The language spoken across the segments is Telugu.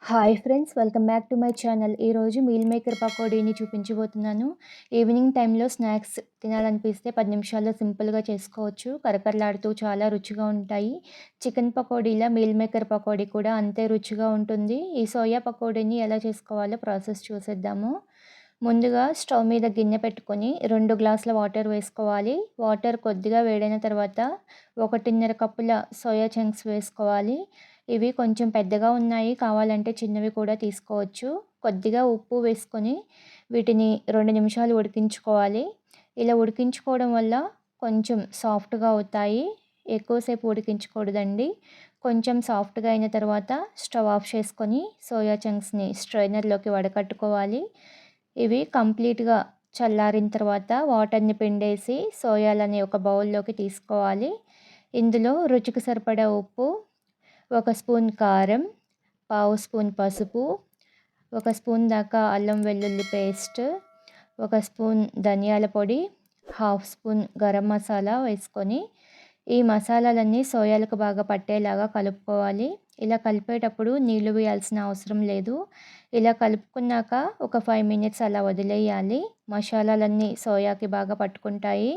Hi friends, welcome back to my channel. ఈరోజు మీల్ మేకర్ పకోడీని చూపించబోతున్నాను. ఈవినింగ్ టైంలో స్నాక్స్ తినాలనిపిస్తే 10 నిమిషాల్లో సింపుల్గా చేసుకోవచ్చు. కరకరలాడుతూ చాలా రుచిగా ఉంటాయి. చికెన్ పకోడీలా మీల్ మేకర్ పకోడీ కూడా అంతే రుచిగా ఉంటుంది. ఈ సోయా పకోడీని ఎలా చేసుకోవాలో ప్రాసెస్ చూసేద్దాము. ముందుగా స్టవ్ మీద గిన్నె పెట్టుకొని 2 గ్లాసుల వాటర్ వేసుకోవాలి. వాటర్ కొద్దిగా వేడైన తర్వాత 1.5 కప్పుల సోయా చంక్స్ వేసుకోవాలి. ఇవి కొంచెం పెద్దగా ఉన్నాయి, కావాలంటే చిన్నవి కూడా తీసుకోవచ్చు. కొద్దిగా ఉప్పు వేసుకొని వీటిని 2 నిమిషాలు ఉడికించుకోవాలి. ఇలా ఉడికించుకోవడం వల్ల కొంచెం సాఫ్ట్‌గా అవుతాయి. ఎక్కువసేపు ఉడికించకూడదండి. కొంచెం సాఫ్ట్‌గా అయిన తర్వాత స్టవ్ ఆఫ్ చేసుకొని సోయా చంక్స్‌ని స్ట్రైనర్‌లోకి వడకట్టుకోవాలి. ఇవి కంప్లీట్‌గా చల్లారిన తర్వాత వాటర్‌ని పిండేసి సోయాలని ఒక బౌల్‌లోకి తీసుకోవాలి. ఇందులో రుచికి సరిపడా ఉప్పు, 1 స్పూన్ కారం, పావు స్పూన్ పసుపు, 1 స్పూన్ దాకా అల్లం వెల్లుల్లి పేస్ట్, 1 స్పూన్ ధనియాల పొడి, హాఫ్ స్పూన్ గరం మసాలా వేసుకొని ఈ మసాలాలన్నీ సోయాలకు బాగా పట్టేలాగా కలుపుకోవాలి. ఇలా కలిపేటప్పుడు నీళ్లు వేయాల్సిన అవసరం లేదు. ఇలా కలుపుకున్నాక ఒక 5 మినిట్స్ అలా వదిలేయాలి. మసాలాలన్నీ సోయాకి బాగా పట్టుకుంటాయి.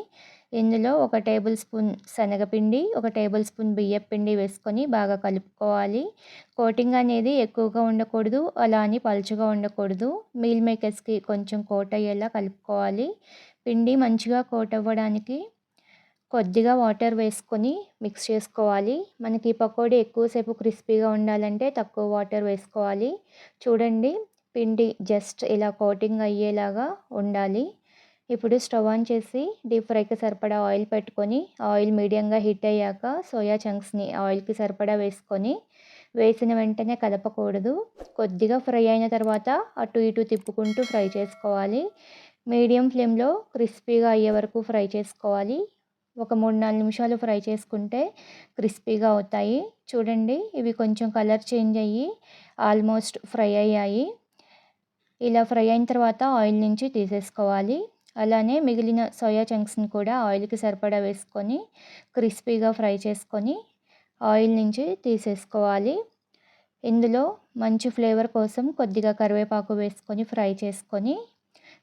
ఇందులో 1 టేబుల్ స్పూన్ శనగపిండి, 1 టేబుల్ స్పూన్ బియ్యపు పిండి వేసుకొని బాగా కలుపుకోవాలి. కోటింగ్ అనేది ఎక్కువగా ఉండకూడదు, అలా అని పలుచగా ఉండకూడదు. మీల్ మేకర్స్‌కి కొంచెం కోట్ అయ్యేలా కలుపుకోవాలి. పిండి మంచిగా కోట్ అవ్వడానికి కొద్దిగా వాటర్ వేసుకొని మిక్స్ చేసుకోవాలి. మనకి పకోడీ ఎక్కువసేపు క్రిస్పీగా ఉండాలంటే తక్కువ వాటర్ వేసుకోవాలి. చూడండి, పిండి జస్ట్ ఇలా కోటింగ్ అయ్యేలాగా ఉండాలి. ఇప్పుడు స్టవ్ ఆన్ చేసి డీప్ ఫ్రైకి సరిపడా ఆయిల్ పెట్టుకొని ఆయిల్ మీడియంగా హీట్ అయ్యాక సోయా చంక్స్‌ని ఆయిల్‌కి సరిపడా వేసుకొని వేసిన వెంటనే కదపకూడదు. కొద్దిగా ఫ్రై అయిన తర్వాత అటు ఇటు తిప్పుకుంటూ ఫ్రై చేసుకోవాలి. మీడియం ఫ్లేమ్‌లో క్రిస్పీగా అయ్యే వరకు ఫ్రై చేసుకోవాలి. ఒక 3, 4 నిమిషాలు ఫ్రై చేసుకుంటే క్రిస్పీగా అవుతాయి. చూడండి, ఇవి కొంచెం కలర్ చేంజ్ అయ్యి ఆల్మోస్ట్ ఫ్రై అయ్యాయి. ఇలా ఫ్రై అయిన తర్వాత ఆయిల్ నుంచి తీసేసుకోవాలి. అలానే మిగిలిన సోయా చంక్స్‌ని కూడా ఆయిల్‌కి సరిపడా వేసుకొని క్రిస్పీగా ఫ్రై చేసుకొని ఆయిల్ నుంచి తీసేసుకోవాలి. ఇందులో మంచి ఫ్లేవర్ కోసం కొద్దిగా కరివేపాకు వేసుకొని ఫ్రై చేసుకొని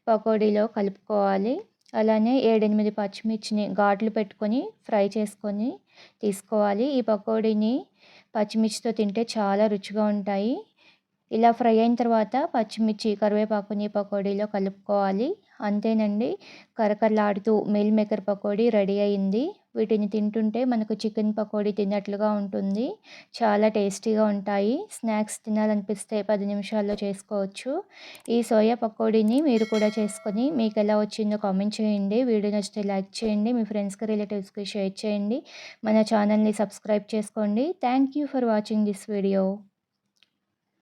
పకోడీలో కలుపుకోవాలి. అలానే 7, 8 పచ్చిమిర్చిని ఘాట్లు పెట్టుకొని ఫ్రై చేసుకొని తీసుకోవాలి. ఈ పకోడీని పచ్చిమిర్చితో తింటే చాలా రుచిగా ఉంటాయి. ఇలా ఫ్రై అయిన తర్వాత పచ్చిమిర్చి, కరివేపాకుని పకోడీలో కలుపుకోవాలి. అంతేనండి, కరకరలాడుతూ మీల్ మేకర్ పకోడీ రెడీ అయింది. వీటిని తింటుంటే మనకు చికెన్ పకోడీ తిన్నట్లుగా ఉంటుంది. చాలా టేస్టీగా ఉంటాయి. స్నాక్స్ తినాలనిపిస్తే 10 నిమిషాల్లో చేసుకోవచ్చు. ఈ సోయా పకోడీని మీరు కూడా చేసుకొని మీకు ఎలా వచ్చిందో కామెంట్ చేయండి. వీడియో నచ్చితే లైక్ చేయండి. మీ ఫ్రెండ్స్‌కి, రిలేటివ్స్‌కి షేర్ చేయండి. మన ఛానల్‌ని సబ్స్క్రైబ్ చేసుకోండి. Thank you for watching this video.